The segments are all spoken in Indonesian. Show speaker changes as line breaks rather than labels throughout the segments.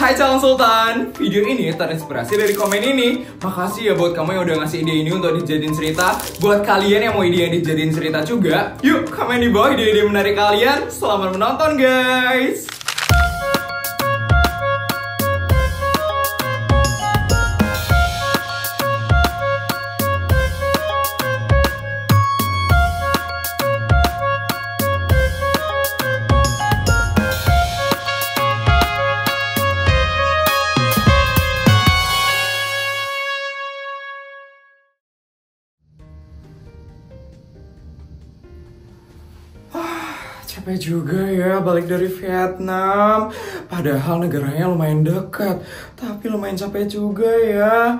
Hai calon sultan, video ini terinspirasi dari komen ini. Makasih ya buat kamu yang udah ngasih ide ini untuk dijadiin cerita. Buat kalian yang mau ide yang dijadiin cerita juga, yuk komen di bawah ide-ide menarik kalian. Selamat menonton guys. Capek juga ya balik dari Vietnam. Padahal negaranya lumayan dekat, tapi lumayan capek juga ya.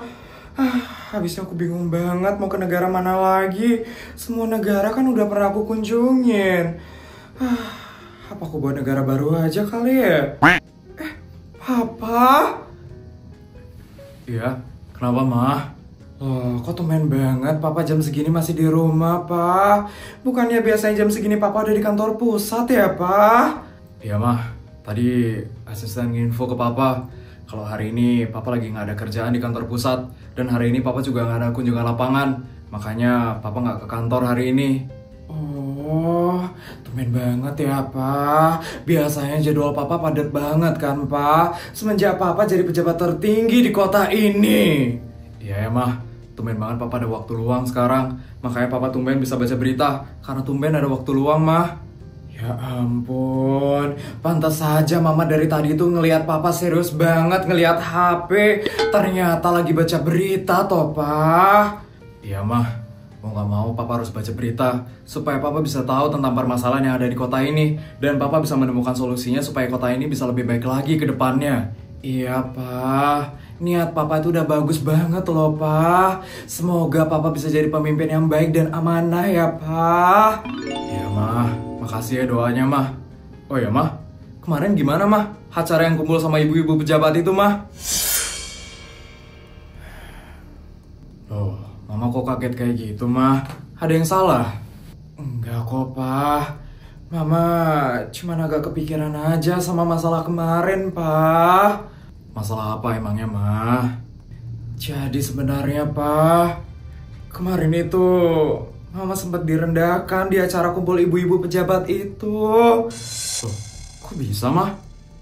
Habisnya aku bingung banget mau ke negara mana lagi. Semua negara kan udah pernah aku kunjungin. Apa aku buat negara baru aja kali ya? Papa? Iya, kenapa mah? Loh, kok tumben banget Papa jam segini masih di rumah, Pak? Bukannya biasanya jam segini Papa udah di kantor pusat ya, Pak? Iya, Mah. Tadi asisten info ke Papa kalau hari ini Papa lagi nggak ada kerjaan di kantor pusat. Dan hari ini Papa juga nggak ada kunjungan lapangan. Makanya Papa nggak ke kantor hari ini. Oh, tumben banget ya, Pak. Biasanya jadwal Papa padat banget kan, Pak? Semenjak Papa jadi pejabat tertinggi di kota ini. Iya ya, Mah. Tumben banget Papa ada waktu luang sekarang. Makanya Papa tumben bisa baca berita. Karena tumben ada waktu luang, Mah. Ya ampun. Pantas saja Mama dari tadi tuh ngelihat Papa serius banget ngelihat HP. Ternyata lagi baca berita toh, Pak. Iya, Mah. Mau gak mau Papa harus baca berita. Supaya Papa bisa tahu tentang permasalahan yang ada di kota ini. Dan Papa bisa menemukan solusinya supaya kota ini bisa lebih baik lagi ke depannya. Iya, Pak. Niat Papa itu udah bagus banget loh, Pak. Semoga Papa bisa jadi pemimpin yang baik dan amanah ya, Pak. Iya, Mah. Makasih ya doanya, Mah. Oh ya, Mah. Kemarin gimana, Mah? Acara yang kumpul sama ibu-ibu pejabat itu, Mah? Loh, Mama kok kaget kayak gitu, Mah? Ada yang salah? Enggak kok, Pak. Mama cuman agak kepikiran aja sama masalah kemarin, Pak. Masalah apa emangnya, Mah? Jadi sebenarnya, Pak, kemarin itu Mama sempat direndahkan di acara kumpul ibu-ibu pejabat itu. Tuh, kok bisa, Mah?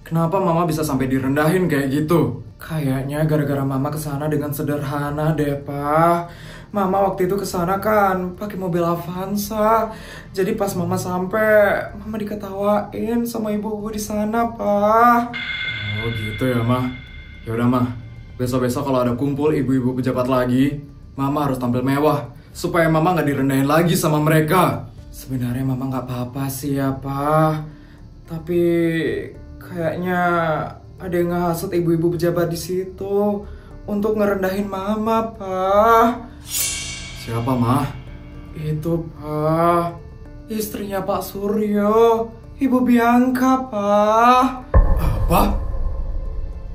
Kenapa Mama bisa sampai direndahin kayak gitu? Kayaknya gara-gara Mama kesana dengan sederhana deh, Pak. Mama waktu itu kesana kan pakai mobil Avanza. Jadi pas Mama sampai, Mama diketawain sama ibu-ibu di sana, Pak. Oh gitu ya, Mah. Yaudah, Mah. Besok-besok kalau ada kumpul ibu-ibu pejabat lagi, Mama harus tampil mewah supaya Mama nggak direndahin lagi sama mereka. Sebenarnya Mama nggak apa-apa sih ya, Pak. Tapi kayaknya ada yang ngehasut ibu-ibu pejabat di situ untuk ngerendahin Mama, Pak. Siapa, Mah? Itu, Pak. Istrinya Pak Suryo, Ibu Bianca, Pak. Apa?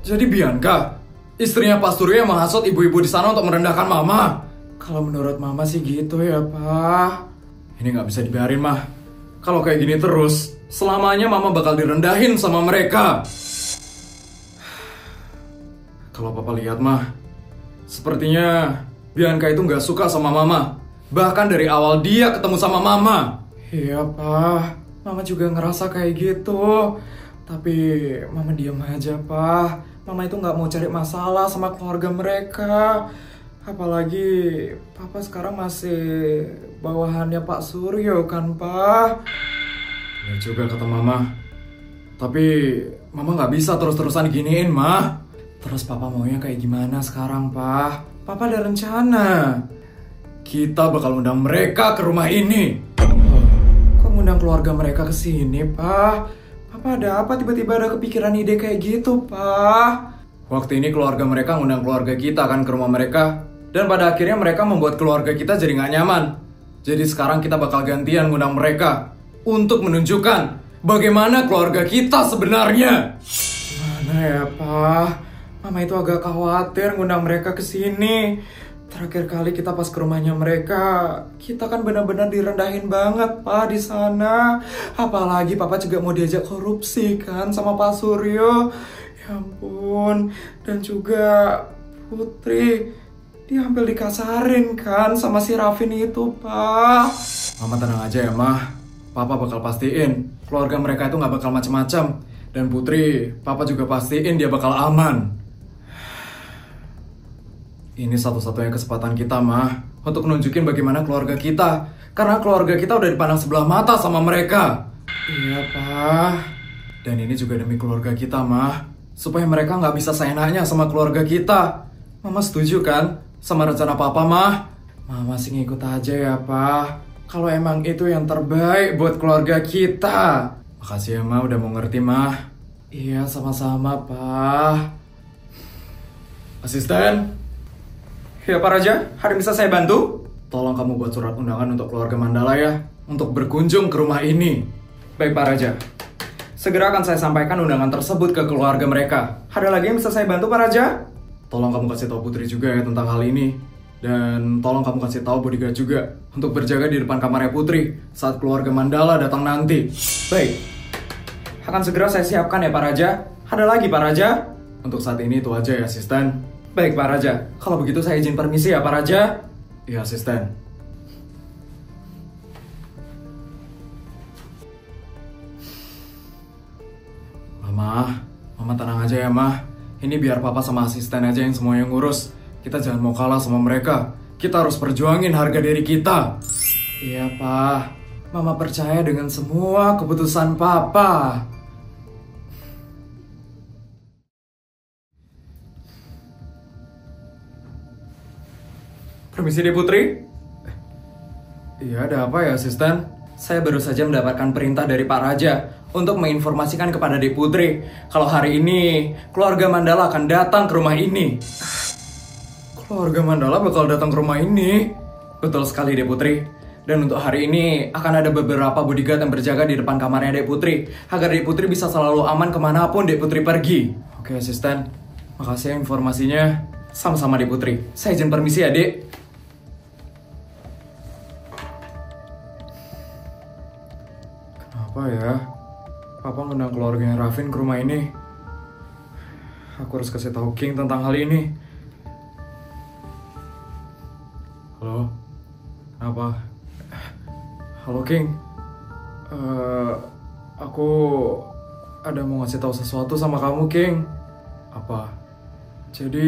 Jadi Bianca, istrinya Pak Suryo yang menghasut ibu-ibu di sana untuk merendahkan Mama? Kalau menurut Mama sih gitu ya, Pak. Ini nggak bisa dibiarin, Mah. Kalau kayak gini terus, selamanya Mama bakal direndahin sama mereka. Kalau Papa lihat, Mah, sepertinya Bianca itu nggak suka sama Mama. Bahkan dari awal dia ketemu sama Mama. Iya, Pak. Mama juga ngerasa kayak gitu. Tapi Mama diam aja, Pak. Mama itu nggak mau cari masalah sama keluarga mereka. Apalagi Papa sekarang masih bawahannya Pak Suryo kan, Pak? Ya juga kata Mama. Tapi Mama nggak bisa terus-terusan giniin, Ma. Terus Papa maunya kayak gimana sekarang, Pak? Papa ada rencana. Kita bakal undang mereka ke rumah ini. Kok ngundang keluarga mereka ke sini, Pak? Papa ada apa tiba-tiba ada kepikiran ide kayak gitu, Pak? Waktu ini keluarga mereka ngundang keluarga kita kan ke rumah mereka. Dan pada akhirnya mereka membuat keluarga kita jadi nggak nyaman. Jadi sekarang kita bakal gantian ngundang mereka. Untuk menunjukkan bagaimana keluarga kita sebenarnya. Gimana ya, Pak? Mama itu agak khawatir ngundang mereka ke sini. Terakhir kali kita pas ke rumahnya mereka, kita kan benar-benar direndahin banget, Pak, di sana. Apalagi Papa juga mau diajak korupsi kan sama Pak Suryo. Ya Ya ampun, dan juga Putri diambil dikasarin kan sama si Rafin itu, Pak. Mama tenang aja ya, Mah. Papa bakal pastiin keluarga mereka itu nggak bakal macem-macem. Dan Putri, Papa juga pastiin dia bakal aman. Ini satu-satunya kesempatan kita, Mah, untuk nunjukin bagaimana keluarga kita. Karena keluarga kita udah dipandang sebelah mata sama mereka. Iya, Pak. Dan ini juga demi keluarga kita, Mah. Supaya mereka nggak bisa seenaknya sama keluarga kita. Mama setuju kan sama rencana Papa, Mah? Mama sih ngikut aja ya, Pak. Kalau emang itu yang terbaik buat keluarga kita. Makasih ya, Ma, udah mau ngerti, Mah. Iya, sama-sama, Pak. Asisten? Ya, Pak Raja, hari bisa saya bantu? Tolong kamu buat surat undangan untuk keluarga Mandala ya, untuk berkunjung ke rumah ini. Baik, Pak Raja. Segera akan saya sampaikan undangan tersebut ke keluarga mereka. Ada lagi yang bisa saya bantu, Pak Raja? Tolong kamu kasih tahu Putri juga ya tentang hal ini. Dan tolong kamu kasih tahu bodyguard juga untuk berjaga di depan kamarnya Putri saat keluarga Mandala datang nanti. Baik. Akan segera saya siapkan ya, Pak Raja. Ada lagi, Pak Raja? Untuk saat ini itu aja ya, asisten. Baik, Pak Raja. Kalau begitu saya izin permisi ya, Pak Raja. Iya, asisten. Mama tenang aja ya, Mah. Ini biar Papa sama asisten aja yang semuanya ngurus. Kita jangan mau kalah sama mereka. Kita harus perjuangin harga diri kita. Iya, Pak. Mama percaya dengan semua keputusan Papa. Permisi deh, Putri. Iya, ada apa ya, asisten? Saya baru saja mendapatkan perintah dari Pak Raja untuk menginformasikan kepada Dek Putri kalau hari ini keluarga Mandala akan datang ke rumah ini. Keluarga Mandala bakal datang ke rumah ini? Betul sekali, Dek Putri. Dan untuk hari ini akan ada beberapa bodyguard yang berjaga di depan kamarnya Dek Putri agar Dek Putri bisa selalu aman kemanapun Dek Putri pergi. Oke, asisten. Makasih ya informasinya. Sama-sama, Dek Putri. Saya izin permisi ya, Dek. Kenapa ya? Papa ngundang keluarganya Rafin ke rumah ini. Aku harus kasih tahu King tentang hal ini. Halo? Kenapa? Halo, King. Aku ada mau ngasih tahu sesuatu sama kamu, King. Apa? Jadi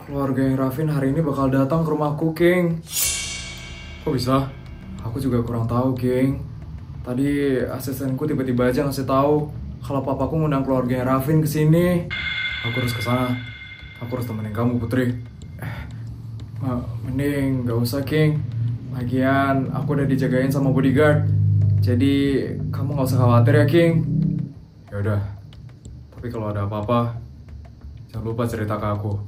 keluarga Rafin hari ini bakal datang ke rumahku, King. Kok bisa? Aku juga kurang tahu, King. Tadi asistenku tiba-tiba aja ngasih tahu kalau papaku ngundang keluarganya Rafin ke sini. Aku harus ke sana. Aku harus temenin kamu, Putri. Mending gak usah, King. Lagian aku udah dijagain sama bodyguard. Jadi kamu gak usah khawatir ya, King. Ya udah. Tapi kalau ada apa-apa, jangan lupa cerita ke aku.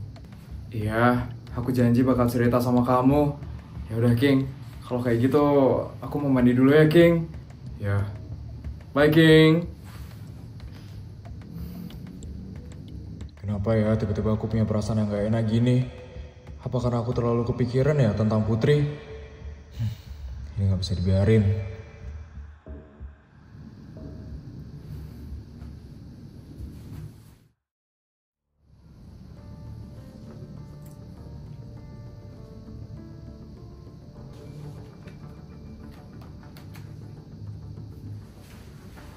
Iya, aku janji bakal cerita sama kamu. Ya udah, King. Kalau kayak gitu, aku mau mandi dulu ya, King. Ya, bye, King. Kenapa ya tiba-tiba aku punya perasaan yang gak enak gini? Apa karena aku terlalu kepikiran ya tentang Putri? Ini gak bisa dibiarin.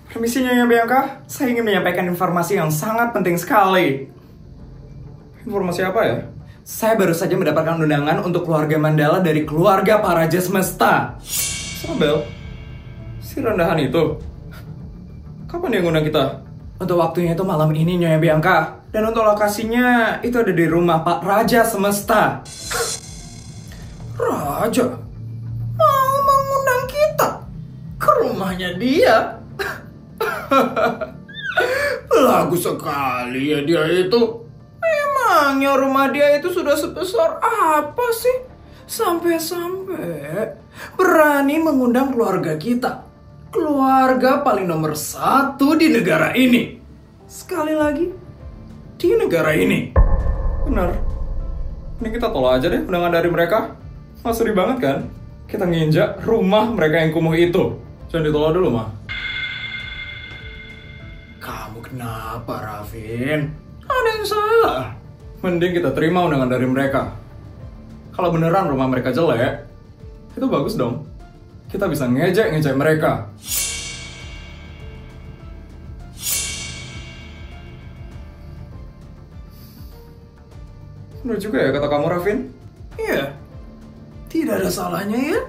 Permisi, Nyonya Bianca, saya ingin menyampaikan informasi yang sangat penting sekali. Informasi apa ya? Saya baru saja mendapatkan undangan untuk keluarga Mandala dari keluarga Pak Raja Semesta. Sabel? Si rendahan itu? Kapan dia ngundang kita? Untuk waktunya itu malam ini, Nyonya Bianca. Dan untuk lokasinya itu ada di rumah Pak Raja Semesta. Raja? Mau mengundang kita ke rumahnya dia? Lagu sekali ya dia itu. Memangnya rumah dia itu sudah sebesar apa sih? Sampai-sampai berani mengundang keluarga kita. Keluarga paling nomor 1 di negara ini. Sekali lagi, di negara ini. Benar. Ini kita tolak aja deh undangan dari mereka. Masuri banget kan? Kita nginjak rumah mereka yang kumuh itu. Jangan ditolak dulu, mah. Kenapa, Rafin? Ada yang salah. Mending kita terima undangan dari mereka. Kalau beneran rumah mereka jelek, itu bagus dong. Kita bisa ngejek-ngejek mereka. Bener juga ya kata kamu, Rafin? Iya. Tidak ada salahnya ya.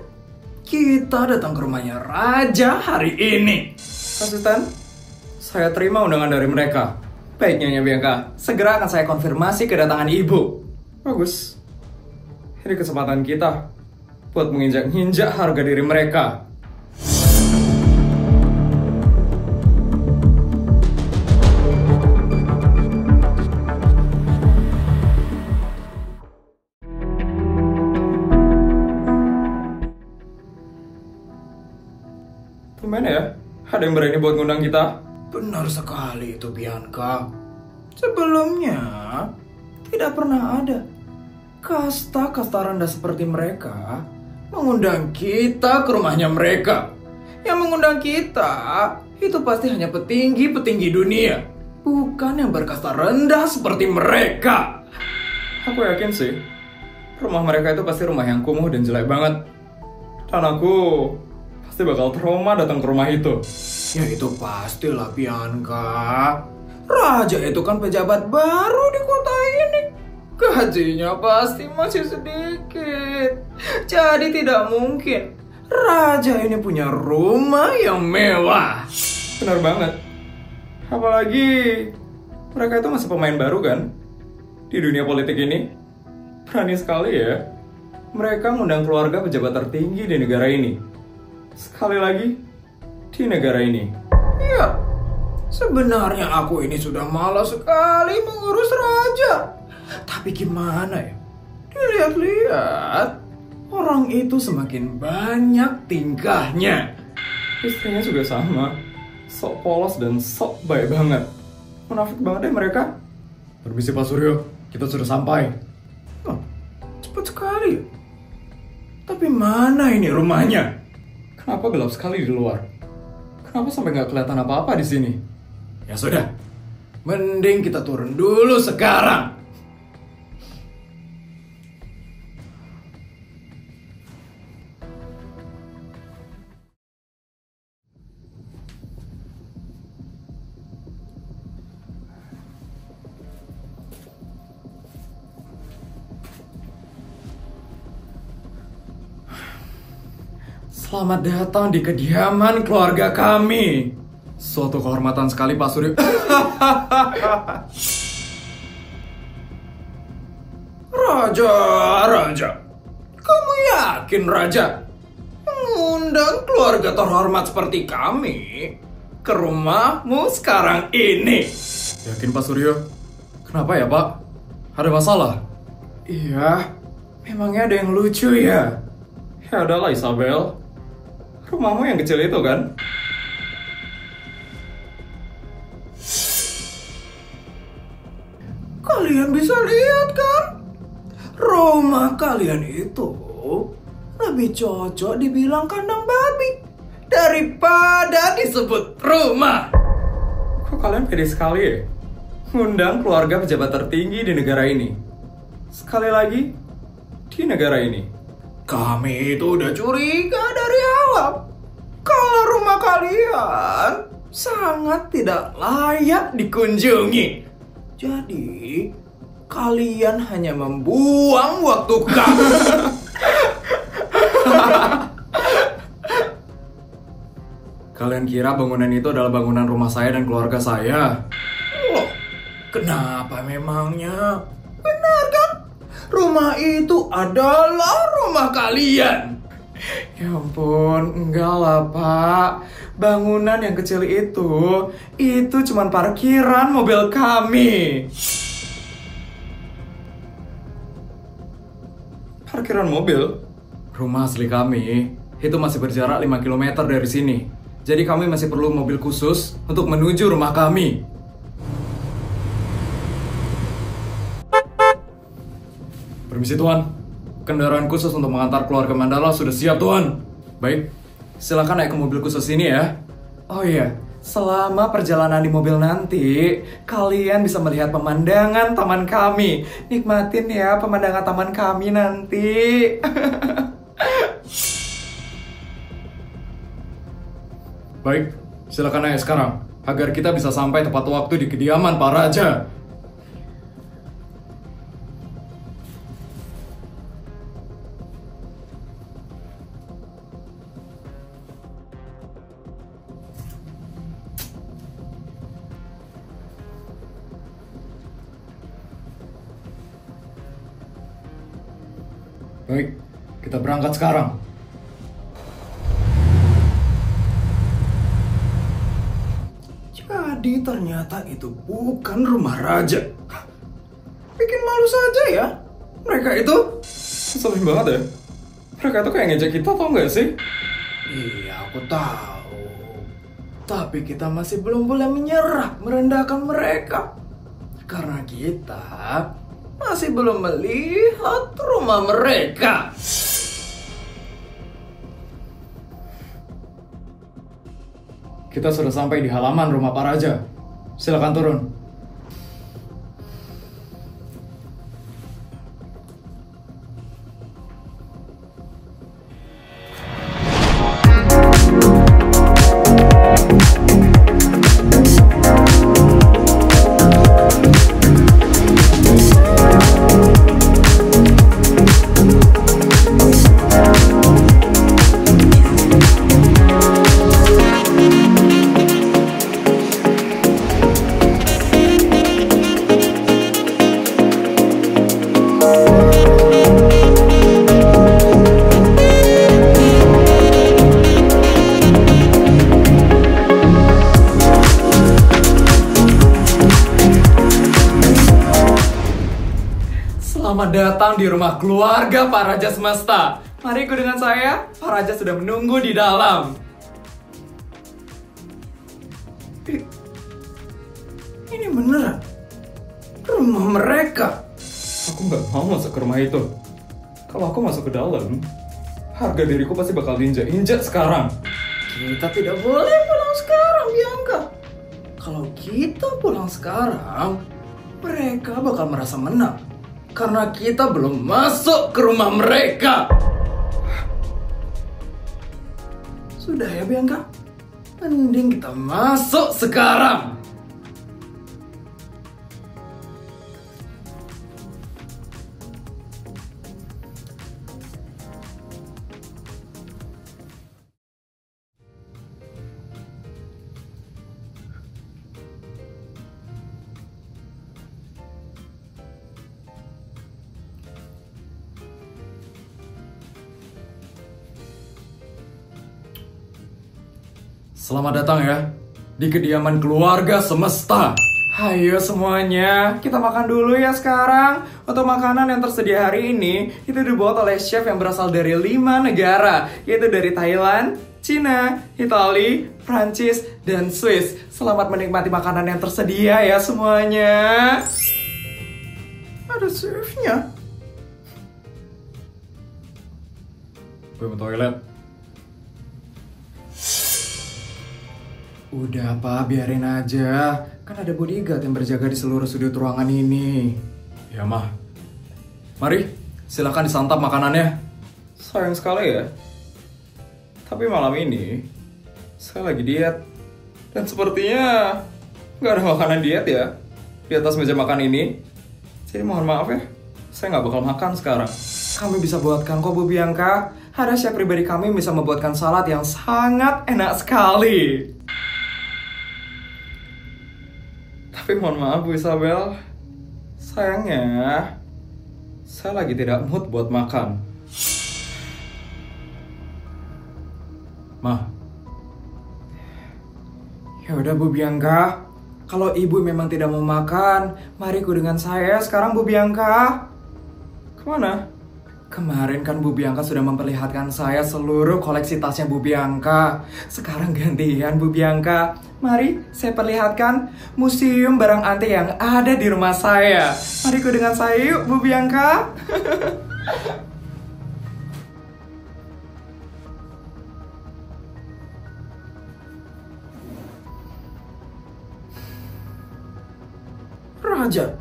Kita datang ke rumahnya Raja hari ini. Asisten, saya terima undangan dari mereka. Baiknya Nyonya Bianca, segera akan saya konfirmasi kedatangan ibu. Bagus. Ini kesempatan kita buat menginjak-injak harga diri mereka. Tumben ya, ada yang berani buat ngundang kita? Benar sekali itu, Bianca. Sebelumnya, tidak pernah ada kasta-kasta rendah seperti mereka mengundang kita ke rumahnya mereka. Yang mengundang kita itu pasti hanya petinggi-petinggi dunia, bukan yang berkasta rendah seperti mereka. Aku yakin sih, rumah mereka itu pasti rumah yang kumuh dan jelek banget. Dan aku pasti bakal trauma datang ke rumah itu. Ya itu pastilah, Bianca. Raja itu kan pejabat baru di kota ini. Gajinya pasti masih sedikit. Jadi tidak mungkin Raja ini punya rumah yang mewah. Benar banget. Apalagi mereka itu masih pemain baru kan di dunia politik ini. Berani sekali ya. Mereka ngundang keluarga pejabat tertinggi di negara ini. Sekali lagi, di negara ini. Iya, sebenarnya aku ini sudah malas sekali mengurus raja. Tapi gimana ya? Dilihat-lihat, orang itu semakin banyak tingkahnya. Istrinya juga sama. Sok polos dan sok baik banget. Munafik banget deh mereka. Permisi Pak Suryo, kita sudah sampai. Oh, cepat sekali. Tapi mana ini rumahnya? Kenapa gelap sekali di luar? Kenapa sampai nggak kelihatan apa-apa di sini? Ya sudah, mending kita turun dulu sekarang. Selamat datang di kediaman keluarga kami. Suatu kehormatan sekali Pak Suryo. Raja. Kamu yakin Raja mengundang keluarga terhormat seperti kami ke rumahmu sekarang ini? Yakin Pak Suryo? Kenapa ya Pak? Ada masalah? Iya, memangnya ada yang lucu ya? Ya adalah Isabel. Rumahmu yang kecil itu kan? Kalian bisa lihat kan? Rumah kalian itu lebih cocok dibilang kandang babi daripada disebut rumah. Kok kalian pede sekali ya? Ngundang keluarga pejabat tertinggi di negara ini. Sekali lagi, di negara ini. Kami itu udah curiga dari awal. Kalau rumah kalian sangat tidak layak dikunjungi. Jadi, kalian hanya membuang waktu kamu. Kalian kira bangunan itu adalah bangunan rumah saya dan keluarga saya? Loh, kenapa memangnya? Benar kan? Rumah itu adalah rumah kalian. Ya ampun, enggak lah Pak. Bangunan yang kecil itu cuma parkiran mobil kami. Parkiran mobil? Rumah asli kami itu masih berjarak 5 km dari sini. Jadi kami masih perlu mobil khusus untuk menuju rumah kami. Permisi Tuan, kendaraan khusus untuk mengantar keluarga Mandala sudah siap Tuan. Baik, silakan naik ke mobil khusus ini ya. Oh iya, selama perjalanan di mobil nanti, kalian bisa melihat pemandangan taman kami. Nikmatin ya pemandangan taman kami nanti. Baik, silakan naik sekarang, agar kita bisa sampai tepat waktu di kediaman Pak Raja. Baik, kita berangkat sekarang. Jadi ternyata itu bukan rumah raja. Bikin malu saja ya. Mereka itu ngeselin banget ya. Mereka itu kayak ngejek kita, tau gak sih? Iya, aku tahu. Tapi kita masih belum boleh menyerah merendahkan mereka. Karena kita masih belum melihat rumah mereka. Kita sudah sampai di halaman rumah Pak Raja. Silakan turun. Selamat datang di rumah keluarga Pak Raja Semesta. Mari ikut dengan saya, Pak Raja sudah menunggu di dalam. Ini beneran rumah mereka. Aku nggak mau masuk ke rumah itu. Kalau aku masuk ke dalam, harga diriku pasti bakal diinjak-injak sekarang. Kita tidak boleh pulang sekarang, Bianca. Kalau kita pulang sekarang, mereka bakal merasa menang. Karena kita belum masuk ke rumah mereka. Sudah ya Bianca, mending kita masuk sekarang. Selamat datang ya di kediaman keluarga semesta. Ayo semuanya, kita makan dulu ya sekarang. Untuk makanan yang tersedia hari ini, itu dibuat oleh chef yang berasal dari 5 negara, yaitu dari Thailand, Cina, Italia, Prancis, dan Swiss. Selamat menikmati makanan yang tersedia ya semuanya. Ada chefnya. Gue mau toilet. Udah Pak, biarin aja. Kan ada bodyguard yang berjaga di seluruh sudut ruangan ini. Ya Mah. Mari, silakan disantap makanannya. Sayang sekali ya. Tapi malam ini, saya lagi diet. Dan sepertinya nggak ada makanan diet ya di atas meja makan ini. Jadi mohon maaf ya, saya nggak bakal makan sekarang. Kami bisa buatkan kok Bu Bianca. Ada chef pribadi kami bisa membuatkan salad yang sangat enak sekali. Tapi mohon maaf Bu Isabel, sayangnya saya lagi tidak mood buat makan. Mah, ya udah Bu Bianca, kalau Ibu memang tidak mau makan, mari ikut dengan saya sekarang Bu Bianca. Kemana? Kemarin kan Bu Bianca sudah memperlihatkan saya seluruh koleksi tasnya Bu Bianca. Sekarang gantian Bu Bianca. Mari saya perlihatkan museum barang antik yang ada di rumah saya. Mari ikut dengan saya yuk Bu Bianca. Raja,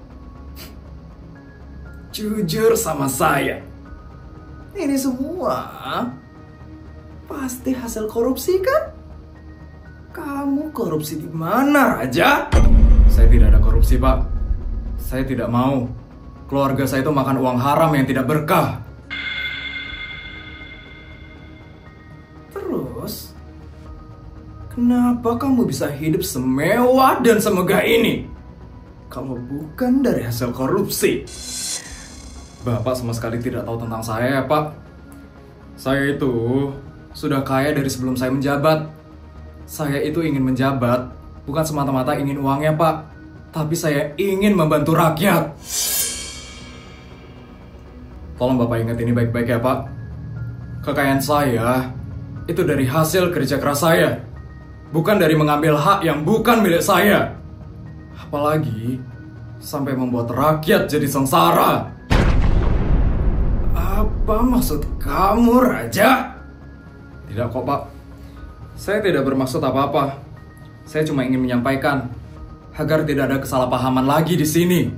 jujur sama saya. Ini semua pasti hasil korupsi kan? Kamu korupsi di mana, Raja? Saya tidak ada korupsi, Pak. Saya tidak mau keluarga saya itu makan uang haram yang tidak berkah. Terus, kenapa kamu bisa hidup semewah dan semegah ini kalau bukan dari hasil korupsi? Bapak sama sekali tidak tahu tentang saya, Pak. Saya itu sudah kaya dari sebelum saya menjabat. Saya itu ingin menjabat, bukan semata-mata ingin uangnya, Pak. Tapi saya ingin membantu rakyat. Tolong Bapak ingat ini baik-baik ya, Pak. Kekayaan saya itu dari hasil kerja keras saya, bukan dari mengambil hak yang bukan milik saya. Apalagi sampai membuat rakyat jadi sengsara. Apa maksud kamu, Raja? Tidak kok, Pak. Saya tidak bermaksud apa-apa. Saya cuma ingin menyampaikan agar tidak ada kesalahpahaman lagi di sini.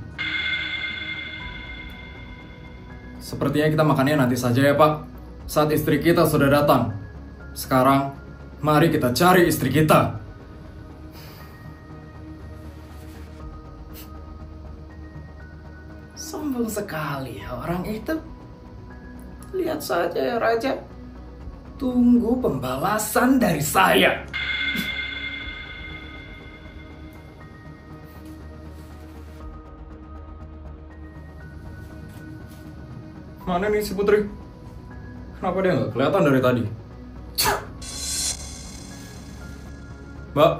Sepertinya kita makannya nanti saja ya, Pak. Saat istri kita sudah datang. Sekarang, mari kita cari istri kita. Sombong sekali ya orang itu. Lihat saja ya, Raja. Tunggu pembalasan dari saya. Mana nih si Putri? Kenapa dia nggak kelihatan dari tadi? Mbak?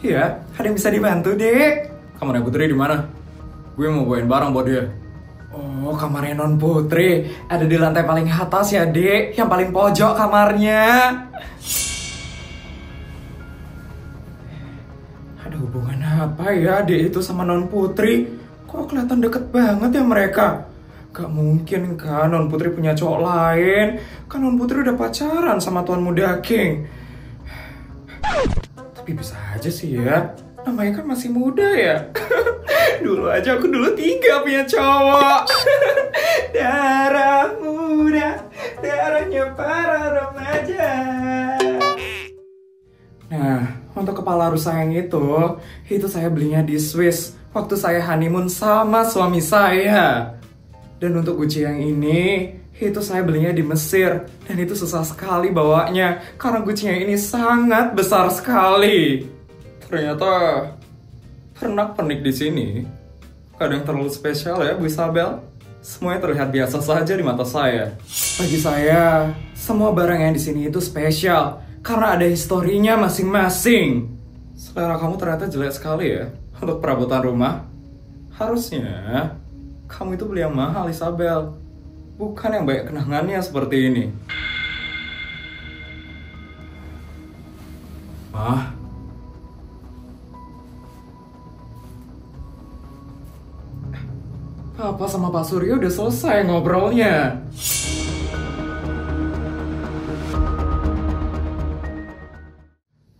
Iya, ada yang bisa dibantu, Dek. Kamarnya Putri di mana? Gue mau bawain barang buat dia. Oh, kamarnya Non Putri ada di lantai paling atas ya, Dek. Yang paling pojok kamarnya. Ada hubungan apa ya Dek itu sama Non Putri? Kok kelihatan deket banget ya mereka? Gak mungkin kan Non Putri punya cowok lain. Kan Non Putri udah pacaran sama Tuan Muda King. Tapi bisa aja sih ya. Namanya kan masih muda ya. Dulu aja aku 3 punya cowok. Darah muda, darahnya para remaja. Nah, untuk kepala rusa yang itu saya belinya di Swiss waktu saya honeymoon sama suami saya. Dan untuk guci yang ini, itu saya belinya di Mesir. Dan itu susah sekali bawanya, karena gucinya ini sangat besar sekali. Ternyata pernak-pernik di sini kadang terlalu spesial ya, Bu Isabel. Semuanya terlihat biasa saja di mata saya. Bagi saya, semua barang yang di sini itu spesial karena ada historinya masing-masing. Selera kamu ternyata jelek sekali ya untuk perabotan rumah. Harusnya kamu itu beli yang mahal, Isabel. Bukan yang banyak kenangannya seperti ini. Papa sama Pak Suryo udah selesai ngobrolnya.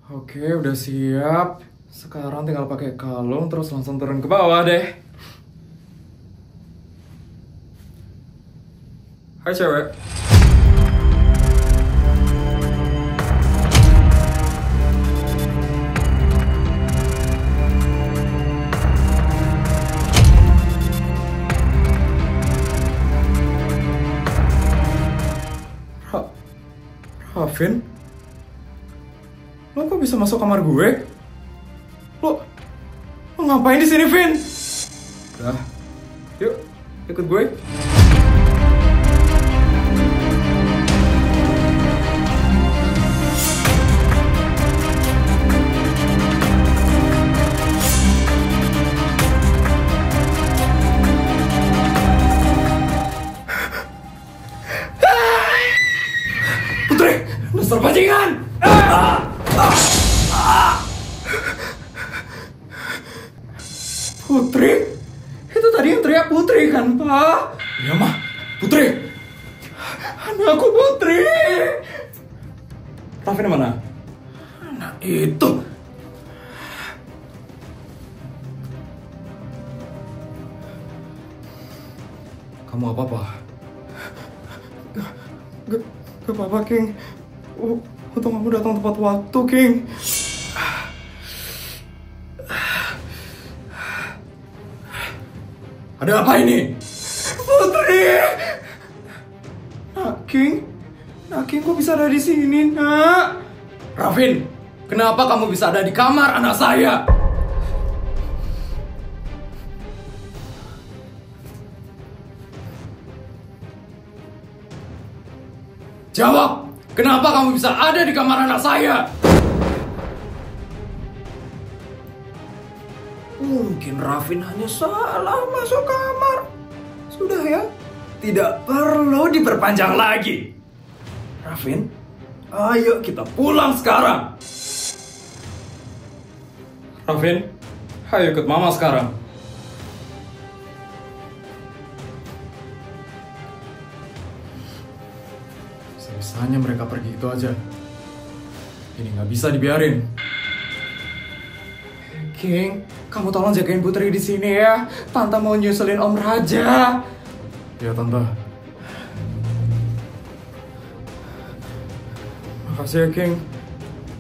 Oke, udah siap. Sekarang tinggal pakai kalung terus langsung turun ke bawah deh. Hai cewek. Vin, lo kok bisa masuk kamar gue? Lo ngapain di sini, Vin? Udah, yuk ikut gue. Dasar bajingan! Putri? Itu tadi yang teriak Putri kan, Pak? Iya, Mah. Putri! Anakku Putri! Raffin mana? Anak itu. Kamu apa-apa?
Gak apa-apa, King. Untung kamu datang tepat waktu, King.
Ada apa ini?
Putri! Nak, King. Nak, King, kok bisa ada di sini, Nak?
Rafin, kenapa kamu bisa ada di kamar anak saya? Jawab, kenapa kamu bisa ada di kamar anak saya?
Mungkin Rafin hanya salah masuk kamar. Sudah ya, tidak perlu diperpanjang lagi. Rafin, ayo kita pulang sekarang.
Rafin, ayo ikut mama sekarang. Bisa-bisanya mereka pergi itu aja. Ini nggak bisa dibiarin.
King, kamu tolong jagain Putri di sini ya. Tante mau nyusulin Om Raja.
Ya Tante.
Makasih ya, King.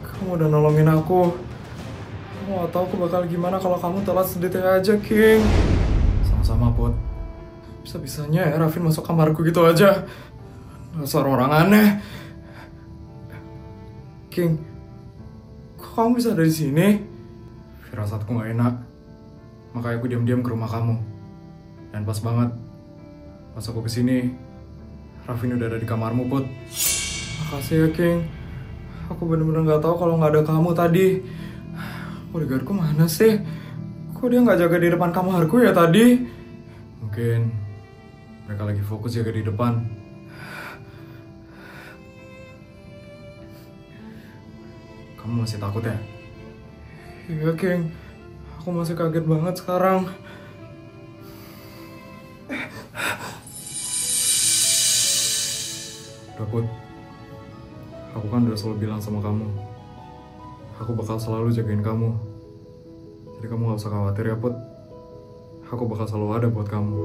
Kamu udah nolongin aku. Aku gak tahu aku bakal gimana kalau kamu telat sedetik aja, King.
Sama-sama, Put.
Bisa-bisanya ya Rafin masuk kamarku gitu aja. Dasar orang aneh. King, kok kamu bisa ada di sini?
Firasatku gak enak. Makanya aku diam-diam ke rumah kamu. Dan pas banget, pas aku kesini, Rafin udah ada di kamarmu, Put.
Makasih ya, King. Aku bener-bener gak tahu kalau gak ada kamu tadi. Bodyguardku mana sih? Kok dia gak jaga di depan kamarku ya tadi?
Mungkin mereka lagi fokus jaga di depan. Kamu masih takut ya?
Iya, King. Aku masih kaget banget sekarang.
Udah, Put. Aku kan udah selalu bilang sama kamu. Aku bakal selalu jagain kamu. Jadi kamu gak usah khawatir ya, Put. Aku bakal selalu ada buat kamu.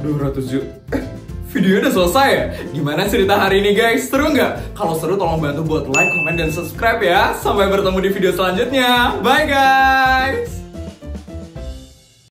200 juta. Videonya udah selesai ya? Gimana cerita hari ini guys? Seru nggak? Kalau seru tolong bantu buat like, comment, dan subscribe ya. Sampai bertemu di video selanjutnya. Bye guys!